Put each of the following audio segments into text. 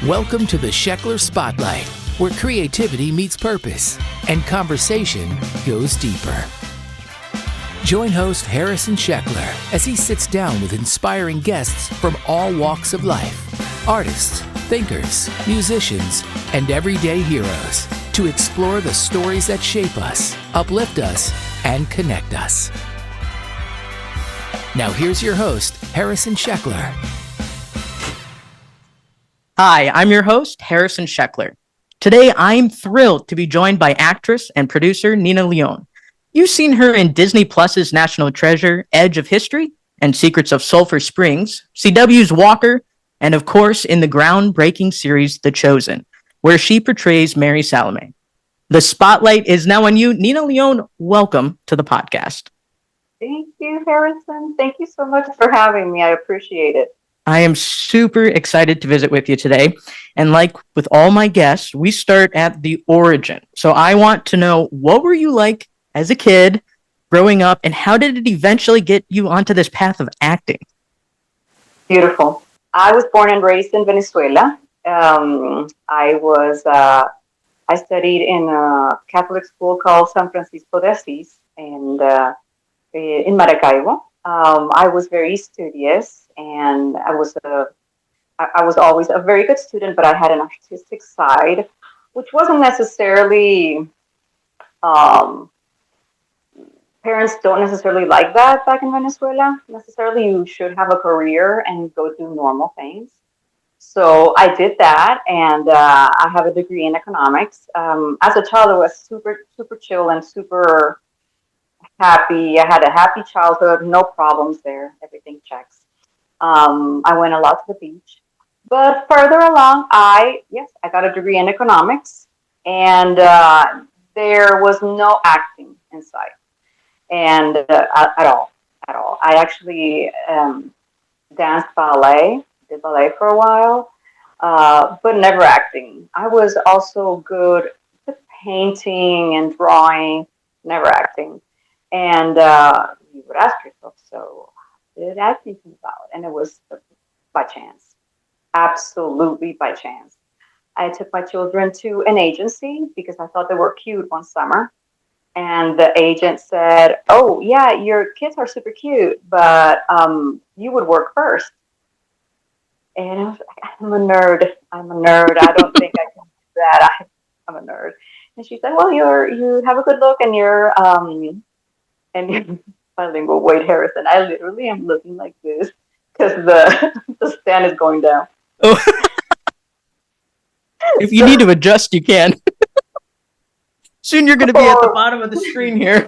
Welcome to the Sheckler Spotlight, where creativity meets purpose and conversation goes deeper. Join host Harrison Sheckler as he sits down with inspiring guests from all walks of life, artists, thinkers, musicians, and everyday heroes, to explore the stories that shape us, uplift us, and connect us. Now here's your host, Harrison Sheckler. Hi, I'm your host, Harrison Sheckler. Today, I'm thrilled to be joined by actress and producer Nina Leone. You've seen her in Disney Plus's National Treasure, Edge of History, and Secrets of Sulphur Springs, CW's Walker, and of course, in the groundbreaking series The Chosen, where she portrays Mary Salome. The spotlight is now on you. Nina Leone, welcome to the podcast. Thank you, Harrison. Thank you so much for having me. I appreciate it. I am super excited to visit with you today. And like with all my guests, we start at the origin. So I want to know, what were you like as a kid growing up, and how did it eventually get you onto this path of acting? Beautiful. I was born and raised in Venezuela. I studied in a Catholic school called San Francisco de Asís and in Maracaibo. I was very studious, and I was always a very good student, but I had an artistic side, which wasn't necessarily, parents don't necessarily like that back in Venezuela. Necessarily, you should have a career and go do normal things. So I did that, and I have a degree in economics. As a child, I was super, super chill and super happy. I had a happy childhood, no problems there. Everything checks. I went a lot to the beach. But further along, I got a degree in economics, and there was no acting inside, and at all. I actually danced ballet, did ballet for a while, but never acting. I was also good with painting and drawing, never acting. And you would ask yourself, so what did acting come about? And it was by chance, absolutely by chance. I took my children to an agency because I thought they were cute one summer. And the agent said, "Oh, yeah, your kids are super cute, but you would work first." And I was like, I'm a nerd. I don't think I can do that. I'm a nerd. And she said, "Well, you have a good look, and you're bilingual." Wait, Harrison, I literally am looking like this because the stand is going down. Oh. If you need to adjust, you can. Soon you're going to be at the bottom of the screen here.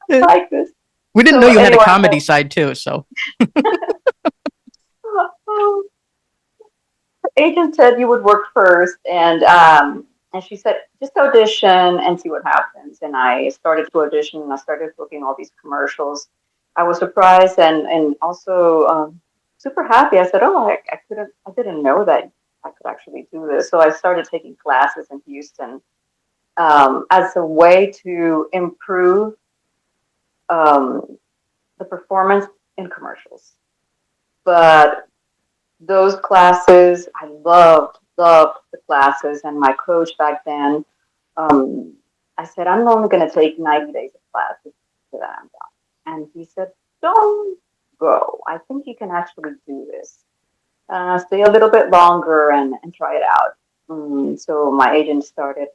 Like this. We didn't know you had a comedy side too, so. The agent said you would work first, and she said, just audition and see what happens. And I started to audition, and I started booking all these commercials. I was surprised and also super happy. I said, "Oh, I didn't know that I could actually do this." So I started taking classes in Houston as a way to improve the performance in commercials. But those classes, I loved the classes, and my coach back then, I said, "I'm only going to take 90 days of classes so that I'm done." And he said, "Don't go. I think you can actually do this. Stay a little bit longer and try it out." So my agent started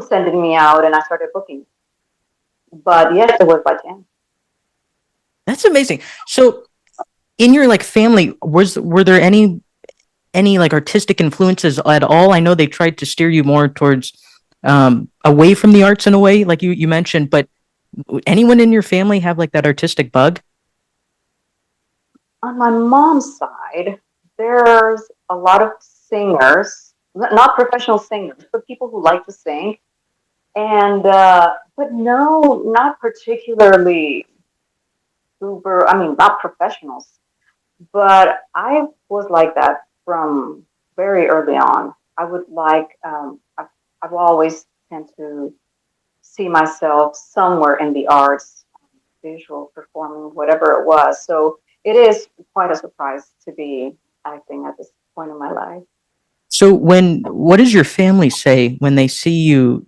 sending me out, and I started booking. But yes, it was by chance. That's amazing. So in your family, were there any like artistic influences at all? I know they tried to steer you more towards away from the arts in a way, like you mentioned, but anyone in your family have like that artistic bug? On my mom's side, there's a lot of singers, not professional singers, but people who like to sing. And, but no, not particularly super, not professionals. But I was like that from very early on. I would like, I've always tend to see myself somewhere in the arts, visual, performing, whatever it was. So it is quite a surprise to be acting at this point in my life. So what does your family say when they see you,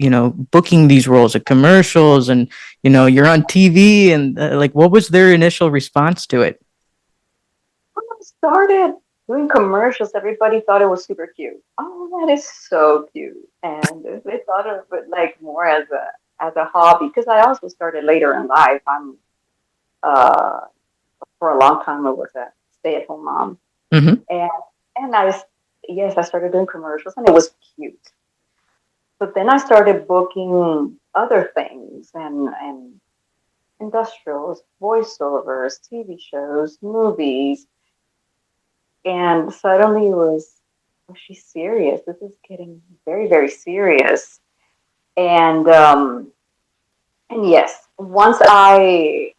booking these roles at commercials and, you're on TV and like, what was their initial response to it? When I started doing commercials, everybody thought it was super cute. Oh, that is so cute. And they thought of it like more as a hobby because I also started later in life. I'm uh for a long time I was a stay-at-home mom. Hmm. And and yes, I started doing commercials and it was cute. But then I started booking other things and industrials, voiceovers, TV shows, movies, and suddenly it was, oh, she's serious. This is getting very, very serious. And and yes, once I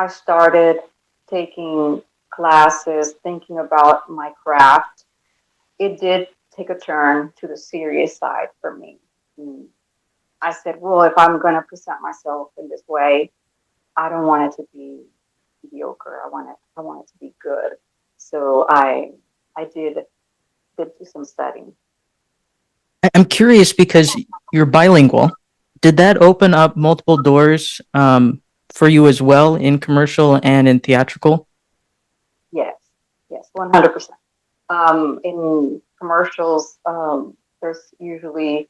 started taking classes, thinking about my craft, it did take a turn to the serious side for me. Mm. I said, well, if I'm going to present myself in this way, I don't want it to be mediocre. I want it to be good. So I did do some studying. I'm curious because you're bilingual. Did that open up multiple doors for you as well in commercial and in theatrical? Yes, yes, 100%. In commercials, there's usually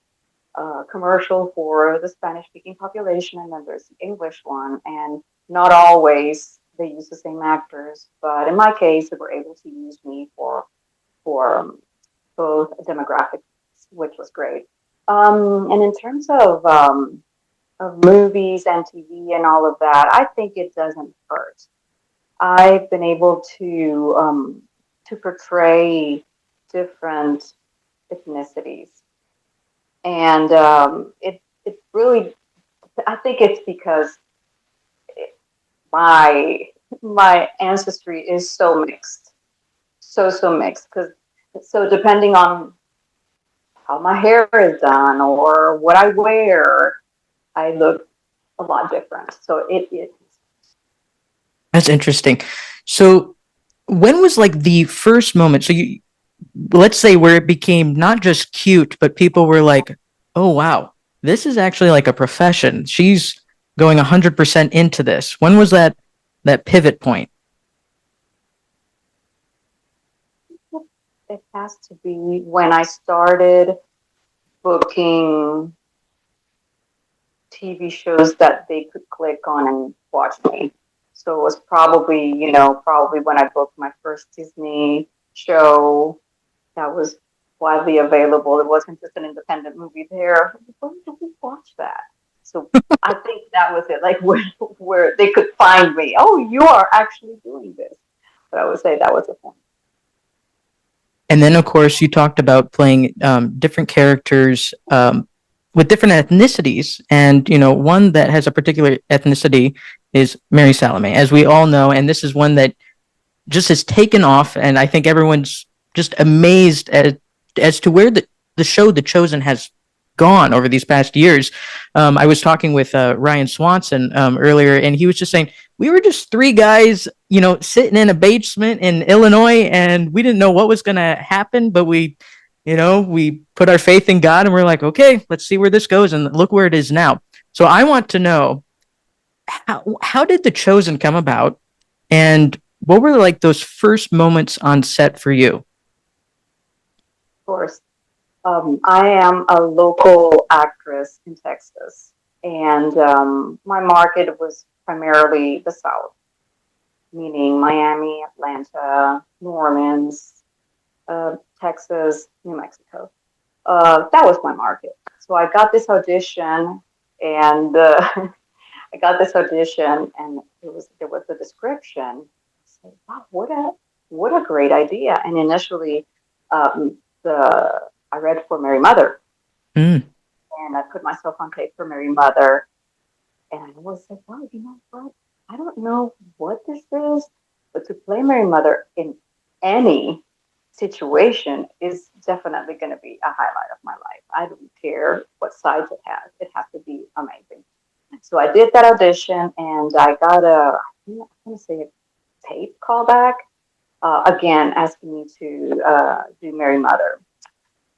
a commercial for the Spanish speaking population, and then there's the English one. And not always they use the same actors, but in my case, they were able to use me for both demographics, which was great. And in terms of movies and TV and all of that, I think it doesn't hurt. I've been able to portray different ethnicities, and it really, I think it's because my my ancestry is so mixed, so mixed. Because so depending on how my hair is done or what I wear, I look a lot different. So it That's interesting. So when was like the first moment? So you let's say where it became not just cute, but people were like, "Oh wow, this is actually like a profession. She's going 100% into this." When was that pivot point? it has to be when I started booking TV shows that they could click on and watch me. So it was probably, probably when I booked my first Disney show that was widely available. It wasn't just an independent movie there. Where did we watch that? So I think that was it, like where they could find me. Oh, you are actually doing this. But I would say that was the point. And then, of course, you talked about playing different characters with different ethnicities, and one that has a particular ethnicity is Mary Salome, as we all know, and this is one that just has taken off, and I think everyone's just amazed as to where the show The Chosen has gone over these past years. I was talking with Ryan Swanson earlier, and he was just saying we were just three guys, sitting in a basement in Illinois, and we didn't know what was going to happen, but we put our faith in God, and we're like, okay, let's see where this goes, and look where it is now. So I want to know how did The Chosen come about, and what were like those first moments on set for you? Of course, I am a local actress in Texas, and my market was primarily the South, meaning Miami, Atlanta, New Orleans, Texas, New Mexico. That was my market. So I got this audition, and I got this audition, and there was the description. I said, "Wow, what a great idea!" And initially, the I read for Mary Mother, Mm. and I put myself on tape for Mary Mother, and I was like, "Wow, you know what? I don't know what this is, but to play Mary Mother in any situation is definitely going to be a highlight of my life. I don't care what size it has; it has to be amazing." So I did that audition, and I got I'm going to say a tape callback. again asking me to do Mary Mother.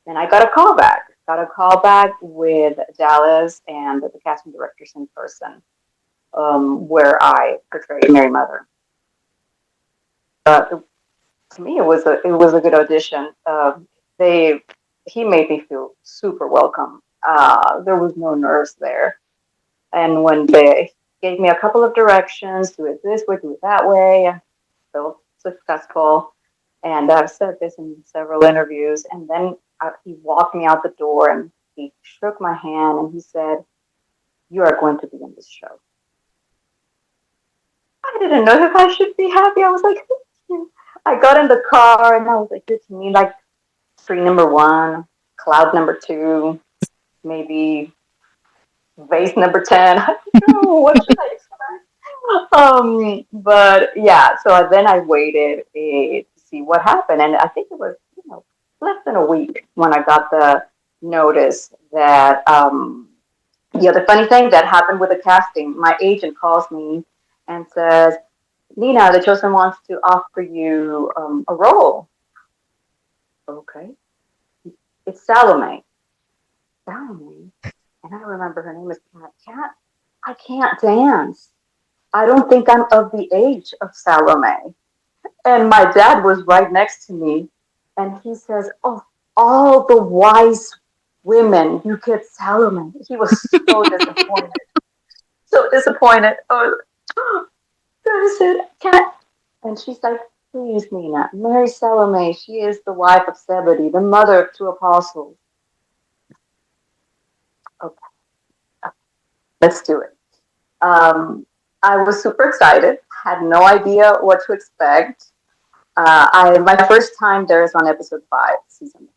And I got a call back. Got a call back with Dallas and the casting directors in person, where I portrayed Mary Mother. To me, it was a good audition. They He made me feel super welcome. There was no nerves there, and when they gave me a couple of directions, do it this way, do it that way, I felt successful. And I've said this in several interviews. And then he walked me out the door and he shook my hand and he said, "You are going to be in this show." I didn't know if I should be happy. I was like, "Thank you." I got in the car and I was like, "Good to me, like tree number one, cloud number two, maybe vase number 10." I don't know, what should I expect? But yeah, so then I waited to see what happened. And I think it was, less than a week when I got the notice that, the other funny thing that happened with the casting, my agent calls me and says, "Nina, the chosen wants to offer you a role." Okay. It's Salome. Salome? And I remember her name is Kat. Kat, I can't dance. I don't think I'm of the age of Salome. And my dad was right next to me, and he says, "Oh, all the wise women, you get Salome." He was so disappointed. So disappointed. I said, "Kat," and she's like, "Please, Nina, Mary Salome, she is the wife of Zebedee, the mother of two apostles." Okay, okay, let's do it. I was super excited, had no idea what to expect. My first time there is on episode 5, season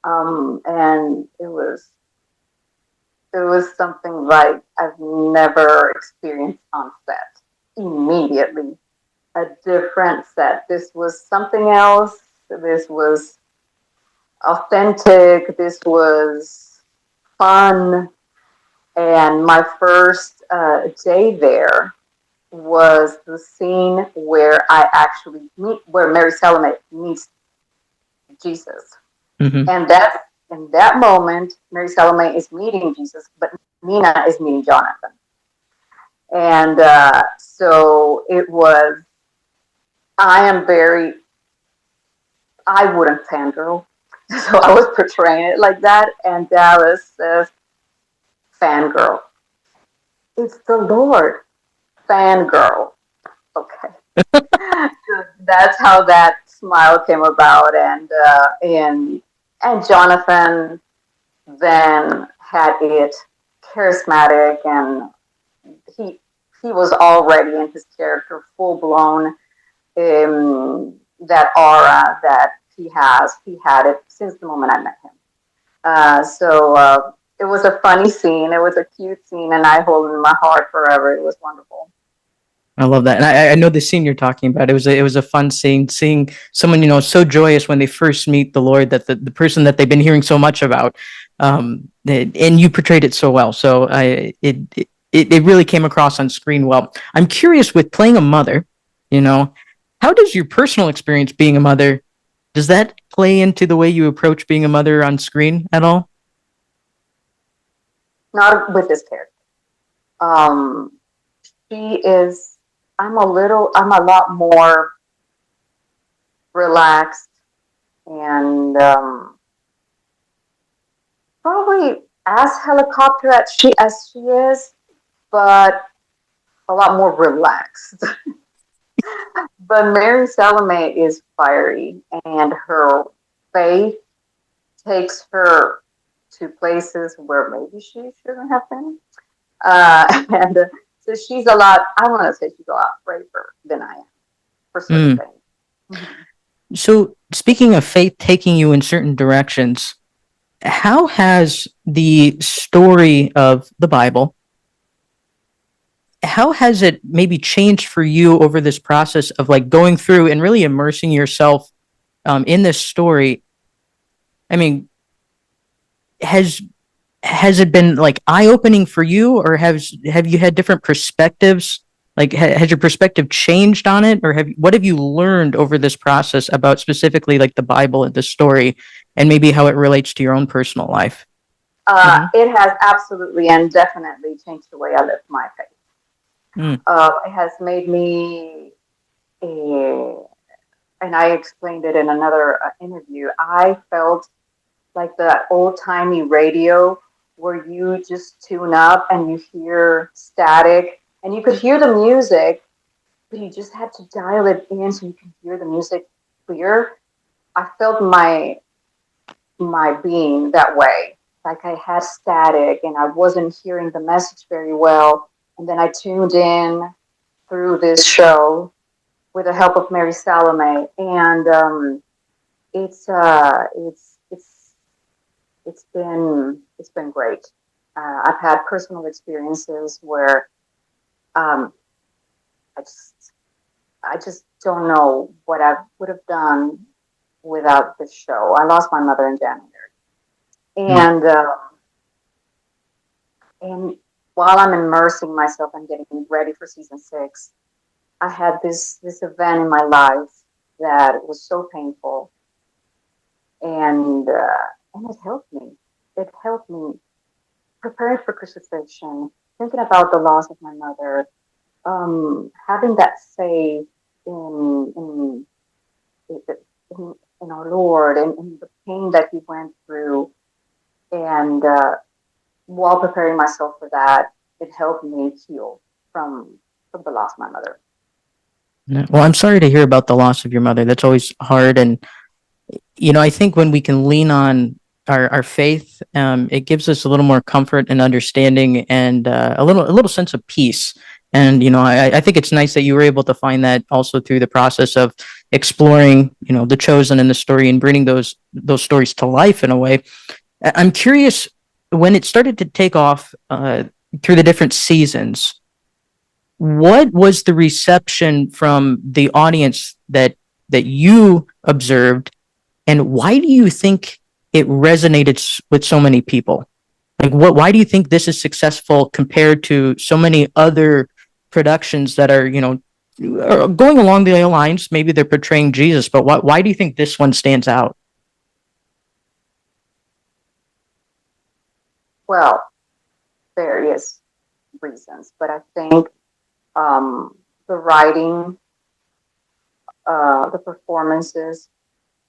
1, and it was something like I've never experienced on set. Immediately, a different set. This was something else. This was authentic. This was fun. And my first day there was the scene where where Mary Salome meets Jesus. Mm-hmm. And that's in that moment, Mary Salome is meeting Jesus, but Nina is meeting Jonathan. And so it was, I wouldn't fangirl. So I was portraying it like that. And Dallas says, "Fangirl. It's the Lord. Fangirl." Okay. So that's how that smile came about. And Jonathan then had it charismatic, and he he was already in his character, full blown. That aura that he had it since the moment I met him. So it was a funny scene. It was a cute scene, and I hold it in my heart forever. It was wonderful. I love that, and I know the scene you're talking about. It was a fun scene, seeing someone so joyous when they first meet the Lord, that the person that they've been hearing so much about, and you portrayed it so well. So it really came across on screen well. I'm curious, with playing a mother, how does your personal experience being a mother, does that play into the way you approach being a mother on screen at all? Not with this character. Um, she is. I'm a lot more relaxed and probably as helicopter as she is, but a lot more relaxed. But Mary Salome is fiery, and her faith takes her to places where maybe she shouldn't have been. And so she's a lot, I want to say she's a lot braver than I am for certain Mm. things. Mhm. So, speaking of faith taking you in certain directions, how has the story of the Bible, how has it maybe changed for you over this process of like going through and really immersing yourself in this story? I mean, has has it been like eye opening for you, or have you had different perspectives Like, has your perspective changed on it, or what have you learned over this process about specifically like the Bible and the story, and maybe how it relates to your own personal life? It has absolutely and definitely changed the way I live my faith. Mm. It has made me, and I explained it in another interview. I felt like the old timey radio where you just tune up and you hear static and you could hear the music, but you just had to dial it in so you can hear the music clear. I felt my being that way. Like I had static and I wasn't hearing the message very well. And then I tuned in through this show with the help of Mary Salome, and it's been great. I've had personal experiences where um, I just I just don't know what I would have done without this show. I lost my mother in January, Mm. and while I'm immersing myself and getting ready for season 6, I had this event in my life that was so painful, and it helped me. It helped me preparing for crucifixion, thinking about the loss of my mother, having that faith in our Lord and in the pain that He went through, and while preparing myself for that, it helped me heal from the loss of my mother. Yeah. Well, I'm sorry to hear about the loss of your mother. That's always hard. And, I think when we can lean on our faith, it gives us a little more comfort and understanding and a little sense of peace. And, I think it's nice that you were able to find that also through the process of exploring, the chosen in the story and bringing those stories to life in a way. I'm curious, when it started to take off through the different seasons, what was the reception from the audience that you observed, and why do you think it resonated with so many people? Like, why do you think this is successful compared to so many other productions that are, are going along the lines? Maybe they're portraying Jesus, but why do you think this one stands out? Well, various reasons, but I think the writing, the performances,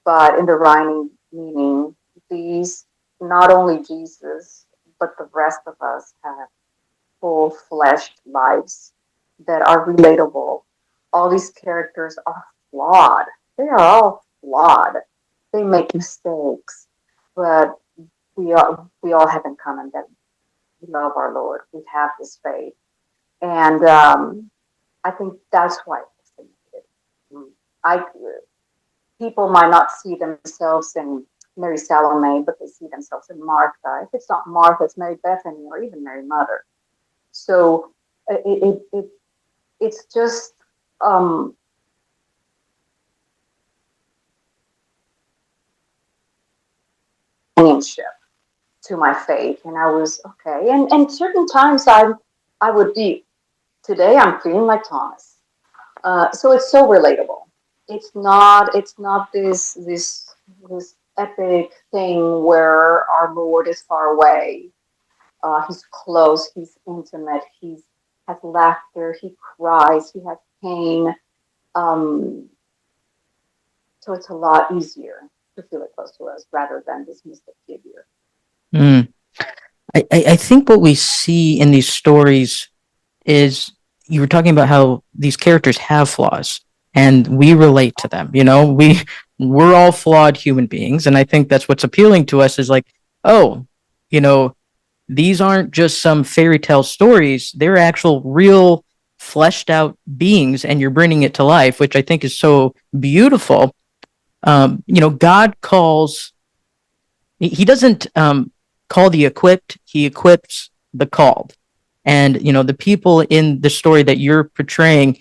but in the writing meaning, these not only Jesus, but the rest of us have full fleshed lives that are relatable. All these characters are flawed. They are all flawed. They make mistakes, but we all have in common that we love our Lord. We have this faith, and I think that's why it's fascinated. I People might not see themselves in Mary Salome, but they see themselves in Martha. If it's not Martha, it's Mary Bethany or even Mary Mother. So it's just companionship to my faith, and I was okay. And certain times I would be. Today I'm feeling like Thomas. So it's so relatable. It's not this epic thing where our Lord is far away. He's close. He's intimate. He has laughter. He cries. He has pain. Um, so it's a lot easier to feel it close to us rather than this mystic figure. Mm. I think what we see in these stories is, you were talking about how these characters have flaws and we relate to them. We're all flawed human beings, and I think that's what's appealing to us, is like, oh, you know these aren't just some fairy tale stories, they're actual real fleshed out beings, and you're bringing it to life, which I think is so beautiful. God calls, he doesn't call the equipped, he equips the called. And, the people in the story that you're portraying,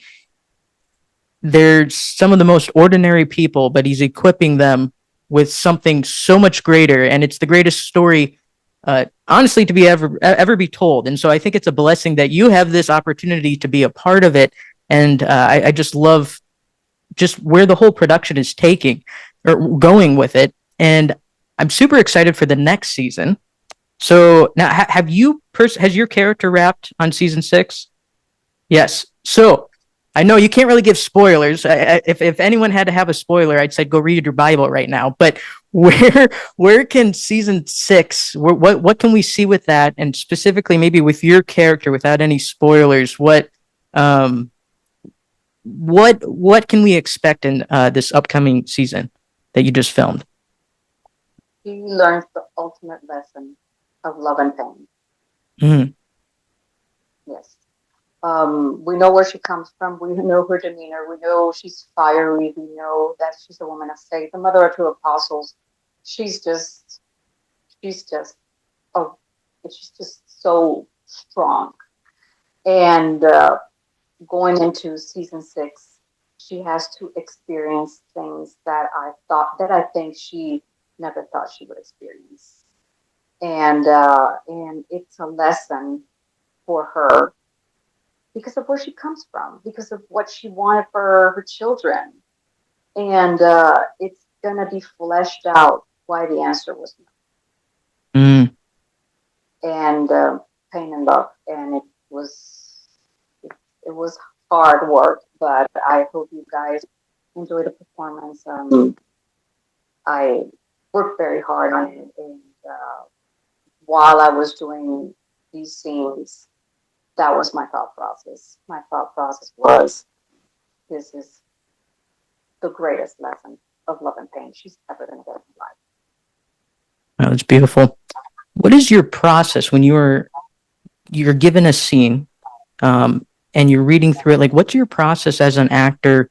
they're some of the most ordinary people, but he's equipping them with something so much greater. And it's the greatest story honestly to be ever be told. And so I think it's a blessing that you have this opportunity to be a part of it. And I just love just where the whole production is taking or going with it. And I'm super excited for the next season. So now, has your character wrapped on season 6? Yes. So I know you can't really give spoilers. If anyone had to have a spoiler, I'd say go read your Bible right now. But where can season 6? What can we see with that, and specifically maybe with your character, without any spoilers? What can we expect in this upcoming season that you just filmed? He learns the ultimate lesson of love and pain. Mm. Yes. We know where she comes from. We know her demeanor. We know she's fiery. We know that she's a woman of faith, the mother of 2 apostles. She's just, oh, she's just so strong. And going into season 6, she has to experience things that I think she never thought she would experience. And it's a lesson for her because of where she comes from, because of what she wanted for her children. And it's going to be fleshed out why the answer was no. Mm. And pain and love. And it was hard work, but I hope you guys enjoy the performance. I worked very hard on it. And while I was doing these scenes, that was my thought process. My thought process was, this is the greatest lesson of love and pain she's ever going to get in her life. Oh, that's beautiful. What is your process when you're given a scene, and you're reading through it? Like, what's your process as an actor,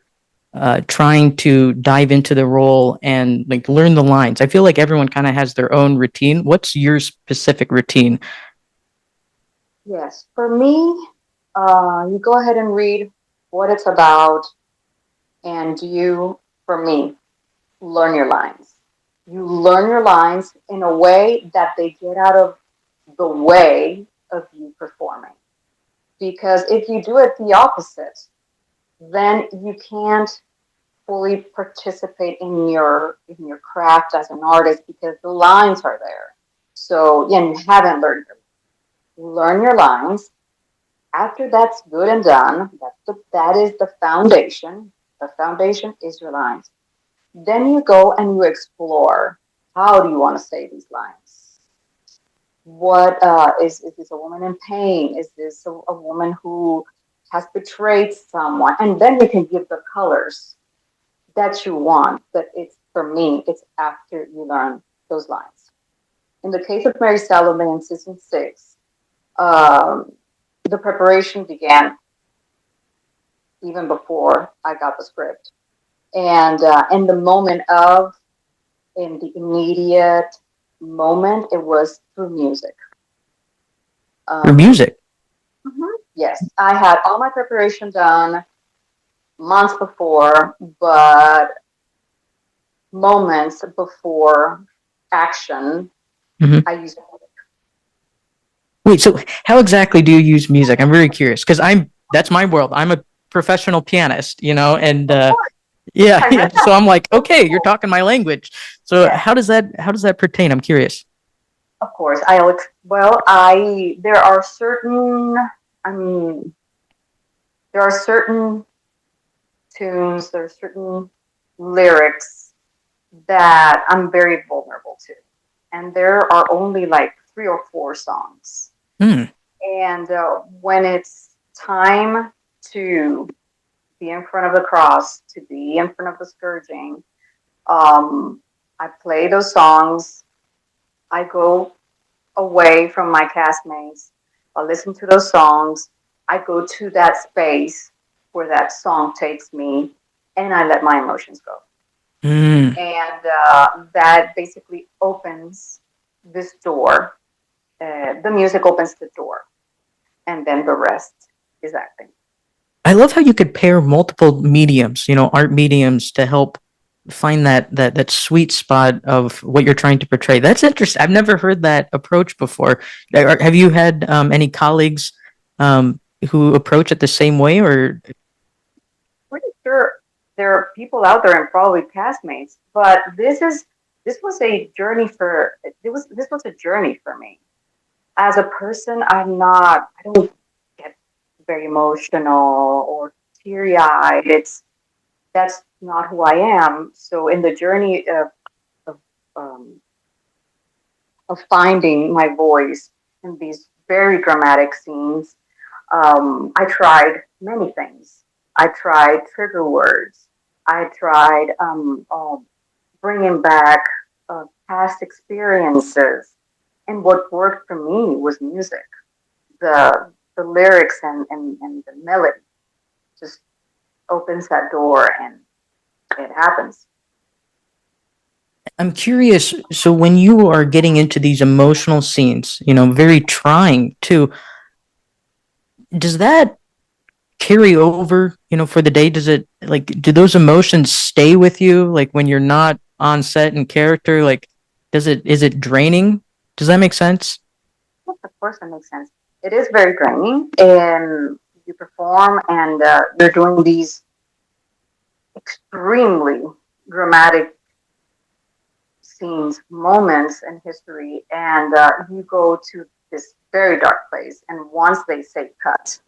trying to dive into the role and like learn the lines? I feel like everyone kind of has their own routine. What's your specific routine? Yes, for me, you go ahead and read what it's about, and you, for me, learn your lines. You learn your lines in a way that they get out of the way of you performing. Because if you do it the opposite, then you can't fully participate in your craft as an artist because the lines are there. So yeah, you haven't learned them. Learn your lines. After that's good and done, that is the foundation. The foundation is your lines. Then you go and you explore. How do you want to say these lines? What is this a woman in pain? Is this a woman who has betrayed someone? And then you can give the colors that you want. But for me, it's after you learn those lines. In the case of Mary Salome in season 6, the preparation began even before I got the script. And in the immediate moment, it was through music. Through music? Mm-hmm. Yes, I had all my preparation done months before, but moments before action, Mm-hmm. I used music. Wait, so how exactly do you use music? I'm very curious because that's my world. I'm a professional pianist, and yeah. So I'm like, okay, you're talking my language. So Yeah. how does that pertain? I'm curious. Of course, there are certain, there are certain tunes, there are certain lyrics that I'm very vulnerable to. And there are only like 3 or 4 songs. Mm. And when it's time to be in front of the cross, to be in front of the scourging, I play those songs. I go away from my castmates. I listen to those songs. I go to that space where that song takes me, and I let my emotions go. Mm. And that basically opens this door. The music opens the door, and then the rest is acting. I love how you could pair multiple mediums, art mediums to help find that sweet spot of what you're trying to portray. That's interesting. I've never heard that approach before. Have you had any colleagues who approach it the same way, or? Pretty sure there are people out there and probably castmates, but this was a journey for this was a journey for me. As a person, I don't get very emotional or teary eyed. That's not who I am. So in the journey of, um, of finding my voice in these very dramatic scenes, I tried many things. I tried trigger words. I tried bringing back past experiences. And what worked for me was music. The lyrics and the melody just opens that door and it happens. I'm curious. So when you are getting into these emotional scenes, very trying too, does that carry over, for the day? Does it do those emotions stay with you? Like when you're not on set in character, is it draining? Does that make sense? Yes, of course, that makes sense. It is very draining, and you perform, and you're doing these extremely dramatic scenes, moments in history, and you go to this very dark place. And once they say cut,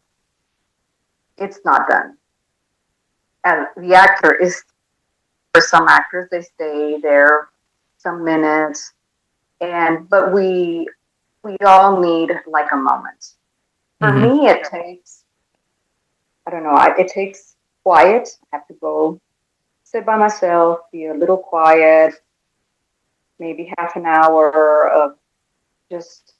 it's not done. And the actor is, for some actors, they stay there some minutes, and but we all need like a moment. For Mm-hmm. me, it takes, I don't know, it takes quiet. I have to go sit by myself, be a little quiet, maybe half an hour of just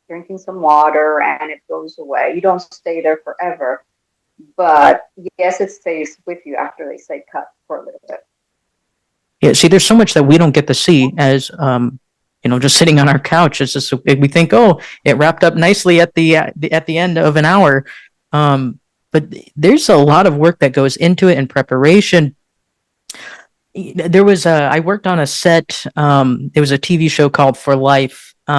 drinking some water, and it goes away. You don't stay there forever, but yes, it stays with you after they say cut for a little bit. Yeah. See, there's so much that we don't get to see as just sitting on our couch. It's just we think, oh, it wrapped up nicely at the end of an hour. But there's a lot of work that goes into it in preparation. I worked on a set. It was a TV show called For Life. We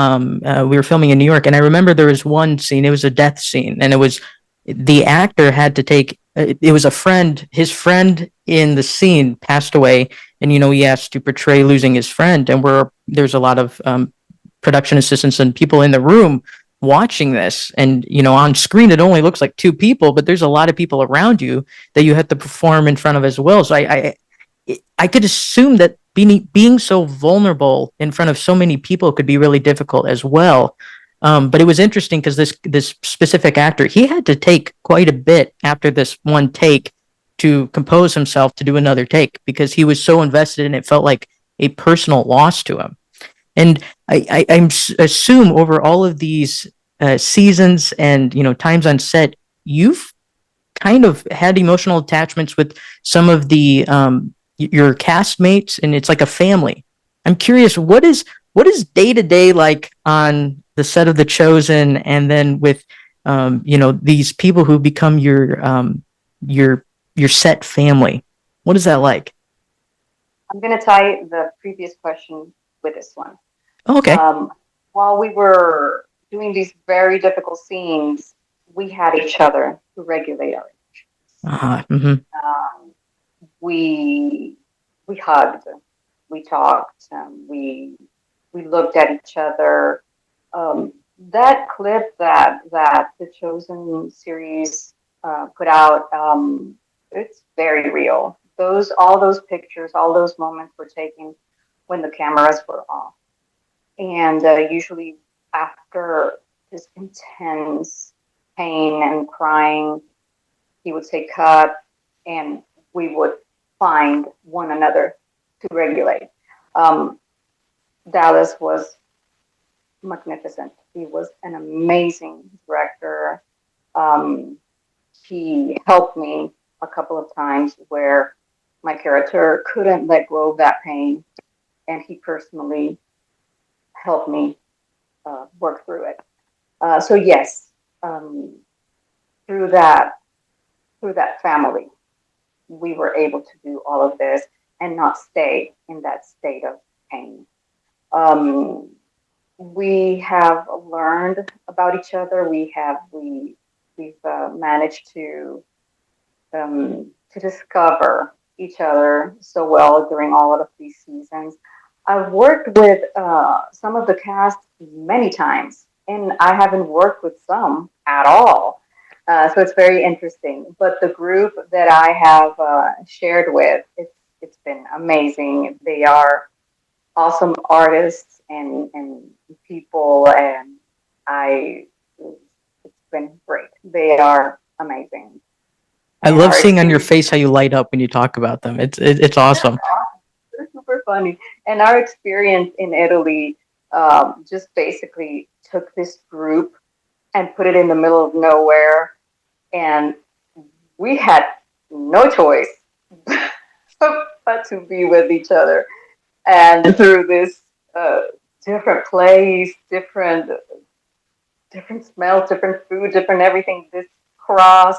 were filming in New York, and I remember there was one scene. It was a death scene, and it was the actor had to take. It was a friend. His friend in the scene passed away, and he asked to portray losing his friend. And there's a lot of production assistants and people in the room watching this, and on screen it only looks like two people, but there's a lot of people around you that you have to perform in front of as well. So I could assume that being so vulnerable in front of so many people could be really difficult as well. But it was interesting because this specific actor, he had to take quite a bit after this one take to compose himself to do another take because he was so invested and it felt like a personal loss to him. And I assume over all of these seasons and times on set, you've kind of had emotional attachments with some of the your castmates, and it's like a family. I'm curious, what is day to day like on the set of The Chosen, and then with these people who become your set family? What is that like? I'm going to tie the previous question with this one. Oh, okay. Um, while we were doing these very difficult scenes, we had each other to regulate our Mm-hmm. um, we we hugged, we talked, we looked at each other. That clip that the Chosen series put out, it's very real. Those all those pictures, all those moments were taken when the cameras were off, and usually after this intense pain and crying, he would say cut, and we would find one another to regulate. Um, Dallas was magnificent. He was an amazing director. Um, he helped me a couple of times where my character couldn't let go of that pain, and he personally helped me work through it. So yes, um, through that through that family. we were able to do all of this and not stay in that state of pain. Um, we have learned about each other. We've managed to discover each other so well during all of these seasons. I've worked with some of the cast many times, and I haven't worked with some at all. So it's very interesting. But the group that I have shared with, it's been amazing. They are awesome artists and people, and I it's been great. They are amazing, I and love our seeing on your experience. face how you light up when you talk about them. It's awesome. They're super funny. And our experience in Italy just basically took this group and put it in the middle of nowhere, and we had no choice but to be with each other. And through this uh, different place, different smells, different food, different everything, this cross,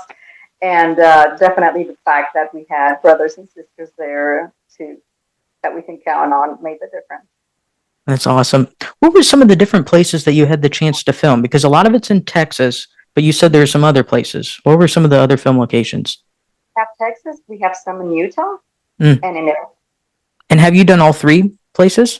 and definitely the fact that we had brothers and sisters there to that we can count on made the difference. That's awesome. What were some of the different places that you had the chance to film? Because a lot of it's in Texas, but you said there are some other places. What were some of the other film locations? We have Texas, we have some in Utah, Mm. and in Italy. And have you done all three places?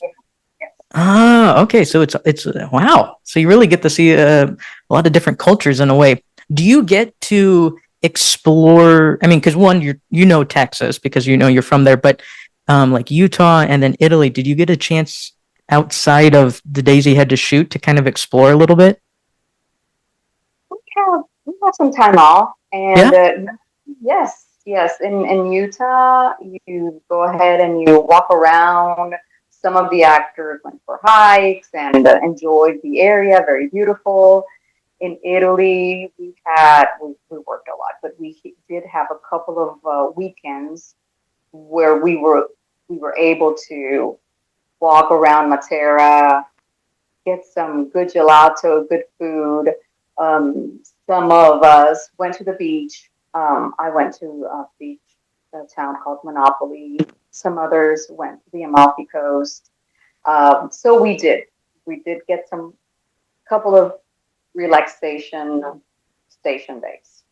Yes. Ah, okay. So it's wow. So you really get to see a lot of different cultures in a way. Do you get to explore? I mean, because one, you know Texas because you know you're from there, but like Utah and then Italy, did you get a chance outside of the days you had to shoot to kind of explore a little bit? We have some time off, and Yeah. yes, yes. In Utah, you go ahead and you walk around. Some of the actors went for hikes and enjoyed the area. Very beautiful. In Italy, we worked a lot, but we did have a couple of weekends where we were able to walk around Matera, get some good gelato, good food. Some of us went to the beach. I went to a beach, a town called Monopoly. Some others went to the Amalfi Coast. So we did get some couple of relaxation station days,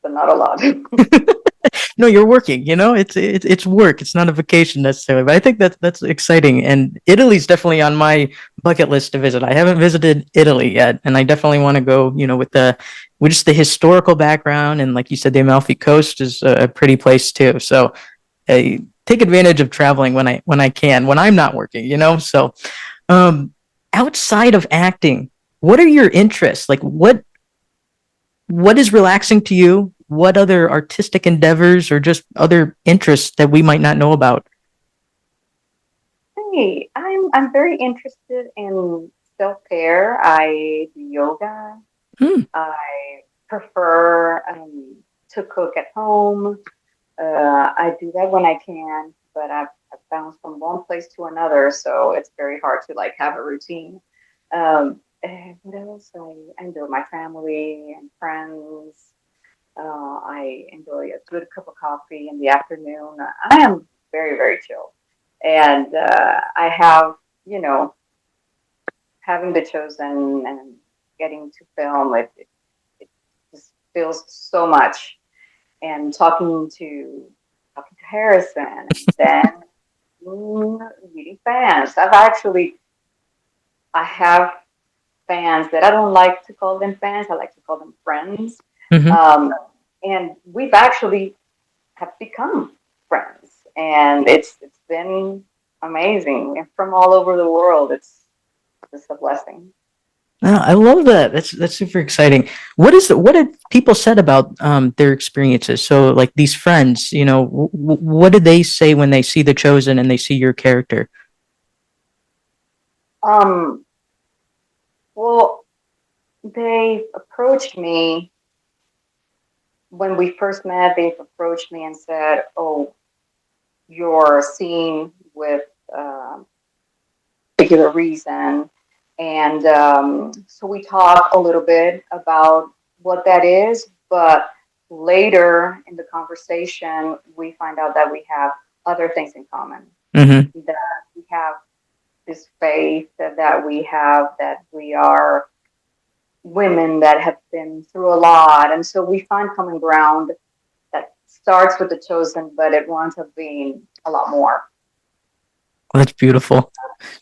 but not a lot. No, you're working. You know, it's work. It's not a vacation necessarily. But I think that's exciting. And Italy's definitely on my bucket list to visit. I haven't visited Italy yet, and I definitely want to go. You know, with just the historical background and like you said, the Amalfi Coast is a pretty place too. So I take advantage of traveling when I can when I'm not working. You know, so um, outside of acting, what are your interests? Like what is relaxing to you? What other artistic endeavors or just other interests that we might not know about? Hey, I'm very interested in self care. I do yoga. Hmm. I prefer to cook at home. I do that when I can, but I've bounced from one place to another, so it's very hard to like have a routine. And what else? I enjoy my family and friends. I enjoy a good cup of coffee in the afternoon. I am very, very chill. And I have, you know, having the chosen and getting to film, it just feels so much. And talking to Harrison, and then meeting fans. I have fans that I don't like to call them fans. I like to call them friends. Hmm. Um, and we've actually have become friends, and it's been amazing. And from all over the world, it's just a blessing. I love that. That's super exciting. What have people said about their experiences? So like these friends, you know, what did they say when they see The Chosen and they see your character? Um, well, they approached me when we first met. They've approached me and said, "Oh, your scene with particular reason." And so we talk a little bit about what that is, but later in the conversation, we find out that we have other things in common. Mm-hmm. That we have this faith, that we have, that we are women that have been through a lot. And so we find common ground that starts with The Chosen, but it winds up being a lot more. That's beautiful.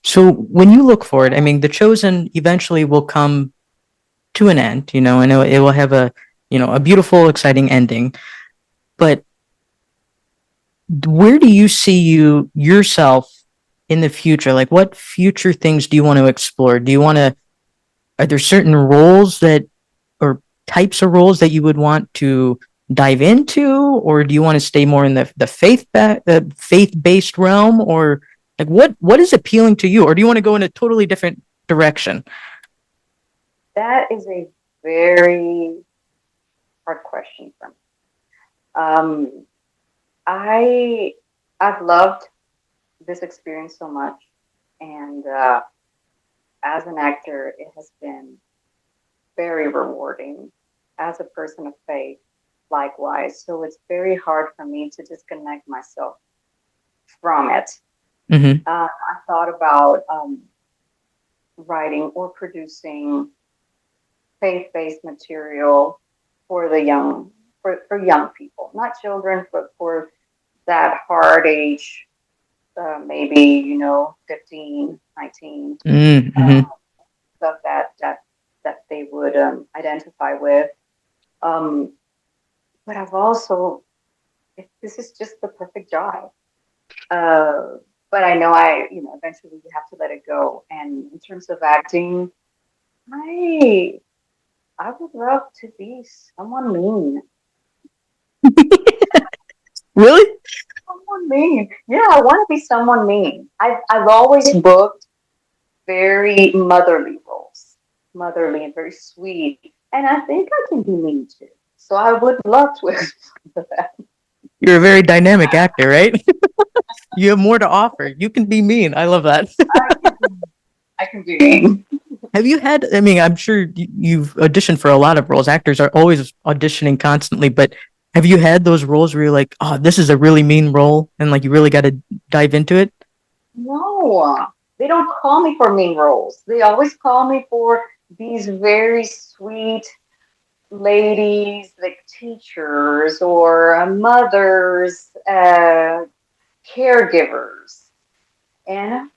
So when you look forward, I mean, The Chosen eventually will come to an end, you know, and it will have a, you know, a beautiful, exciting ending. But where do you see yourself in the future? Like, what future things do you want to explore? Do you want to, are there certain roles that, or types of roles that you would want to dive into, or do you want to stay more in the faith-based realm, or like what is appealing to you, or do you want to go in a totally different direction? That is a very hard question for me. I've loved this experience so much, and as an actor, it has been very rewarding. As a person of faith, likewise. So it's very hard for me to disconnect myself from it. Mm-hmm. I thought about writing or producing faith-based material for the young, for young people, not children, but for that hard age, maybe, you know, 15, 19, Mm-hmm. stuff that they would identify with. But I've also, this is just the perfect job. But I know eventually you have to let it go. And in terms of acting, I would love to be someone mean. Really? Someone mean. Yeah, I want to be someone mean. I've always booked very motherly and very sweet. And I think I can be mean too. So I would love to explore that. You're a very dynamic actor, right? You have more to offer. You can be mean. I love that. I can be mean. Have you had, I mean, I'm sure you've auditioned for a lot of roles. Actors are always auditioning constantly, but have you had those roles where you're like, oh, this is a really mean role and like you really got to dive into it? No, they don't call me for mean roles. They always call me for these very sweet ladies, like teachers or mothers, caregivers. And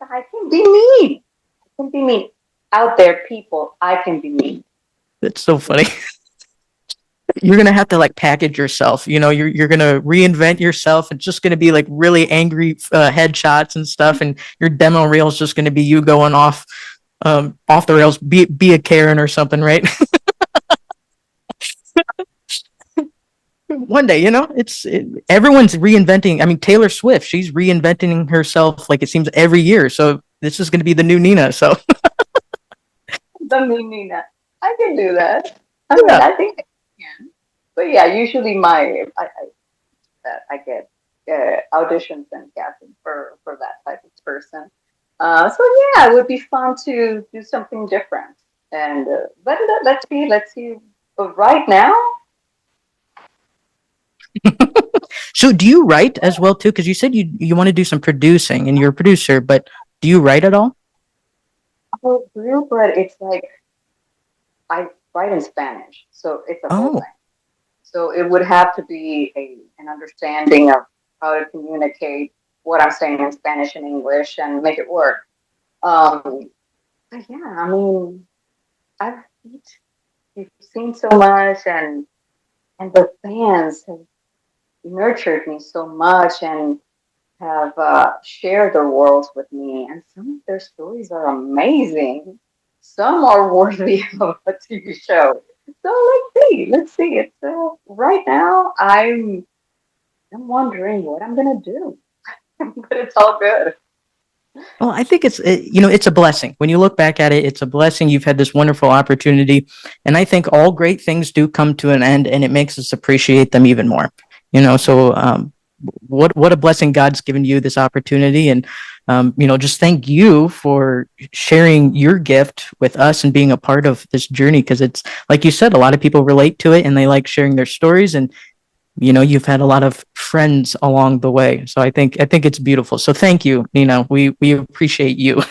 I can be mean. I can be mean. Out there, people, I can be mean. That's so funny. You're gonna have to like package yourself. You know, you're gonna reinvent yourself. It's just gonna be like really angry headshots and stuff, and your demo reel is just gonna be you going off the rails. Be a Karen or something, right? One day, you know, everyone's reinventing. I mean, Taylor Swift, she's reinventing herself like it seems every year. So this is going to be the new Nina. So The new Nina. I can do that. I mean, yeah. I think I can. But yeah, usually I get auditions and casting for that type of person. So yeah, it would be fun to do something different. And but let's see. But right now, So do you write as well too? Because you said you want to do some producing, and you're a producer, but do you write at all? I do, but it's like I write in Spanish, so it's a whole Oh, thing. So it would have to be an understanding of how to communicate what I'm saying in Spanish and English and make it work. Um, but yeah, I mean, I've you've seen so much, and the fans have nurtured me so much and have shared their worlds with me, and some of their stories are amazing. Some are worthy of a TV show. So let's see. It's right now. I'm wondering what I'm gonna do, but it's all good. well, I think you know, it's a blessing. When you look back at it, it's a blessing. You've had this wonderful opportunity, and I think all great things do come to an end, and it makes us appreciate them even more. You know, so what a blessing God's given you this opportunity. And, just thank you for sharing your gift with us and being a part of this journey. Cause it's like you said, a lot of people relate to it and they like sharing their stories, and, you've had a lot of friends along the way. So I think it's beautiful. So thank you, Nina. We appreciate you.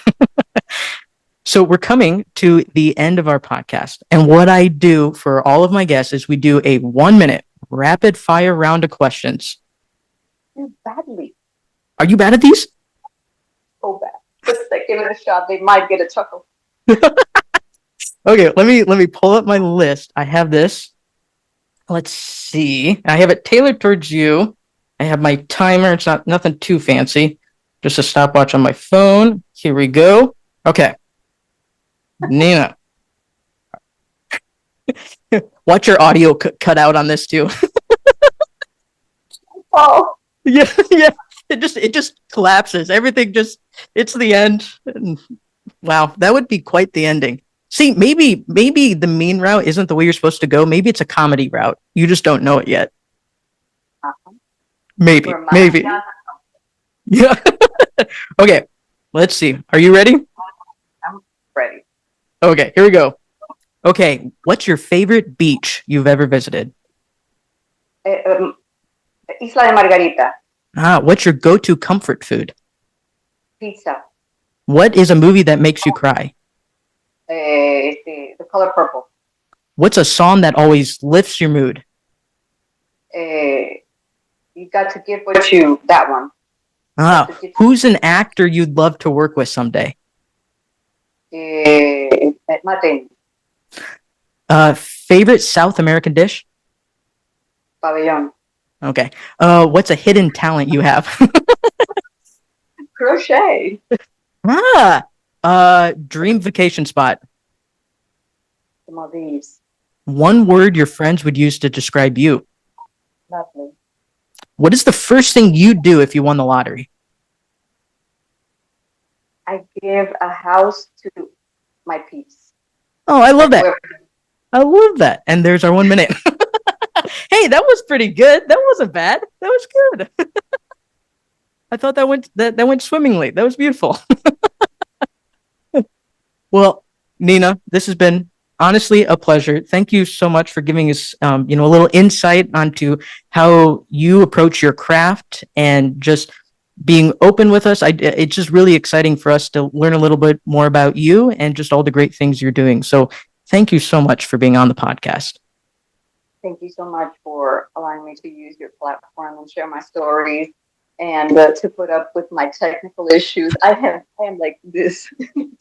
So we're coming to the end of our podcast. And what I do for all of my guests is we do a 1-minute rapid fire round of questions. Badly. Are you bad at these? So bad. Just like give it a shot. They might get a chuckle. Okay, let me pull up my list. I have this. Let's see. I have it tailored towards you. I have my timer. It's not nothing too fancy. Just a stopwatch on my phone. Here we go. Okay. Nina. Watch your audio cut out on this too. Oh. Yeah. It just collapses. Everything it's the end. And, wow, that would be quite the ending. See, maybe the mean route isn't the way you're supposed to go. Maybe it's a comedy route. You just don't know it yet. Maybe. Yeah. Okay, let's see. Are you ready? I'm ready. Okay, here we go. Okay, what's your favorite beach you've ever visited? Isla de Margarita. What's your go-to comfort food? Pizza. What is a movie that makes you cry? The Color Purple. What's a song that always lifts your mood? You got to give what you, that one. Who's an actor you'd love to work with someday? Mate. Favorite South American dish? Pabellón. Okay. What's a hidden talent you have? Crochet. Dream vacation spot. The Maldives. One word your friends would use to describe you. Lovely. What is the first thing you'd do if you won the lottery? I give a house to my peeps. Oh, I love that. I love that. And there's our 1 minute. Hey, that was pretty good. That wasn't bad. That was good. I thought that went swimmingly. That was beautiful. Well, Nina, this has been honestly a pleasure. Thank you so much for giving us, a little insight onto how you approach your craft and just being open with us. It's just really exciting for us to learn a little bit more about you and just all the great things you're doing. So thank you so much for being on the podcast. Thank you so much for allowing me to use your platform and share my stories and to put up with my technical issues. I am like this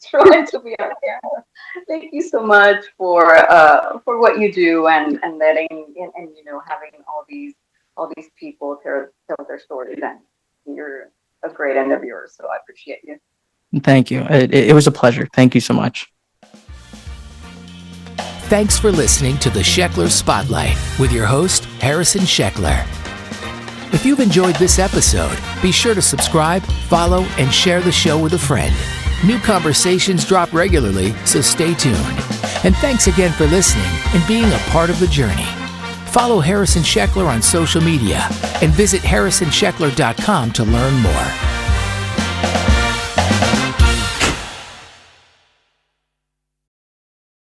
trying to be on camera. Thank you so much for what you do and letting and having all these people tell their stories, and you're a great interviewer, so I appreciate you. Thank you. It was a pleasure. Thank you so much. Thanks for listening to the Sheckler Spotlight with your host, Harrison Sheckler. If you've enjoyed this episode, be sure to subscribe, follow, and share the show with a friend. New conversations drop regularly, so stay tuned. And thanks again for listening and being a part of the journey. Follow Harrison Sheckler on social media and visit harrisonsheckler.com to learn more.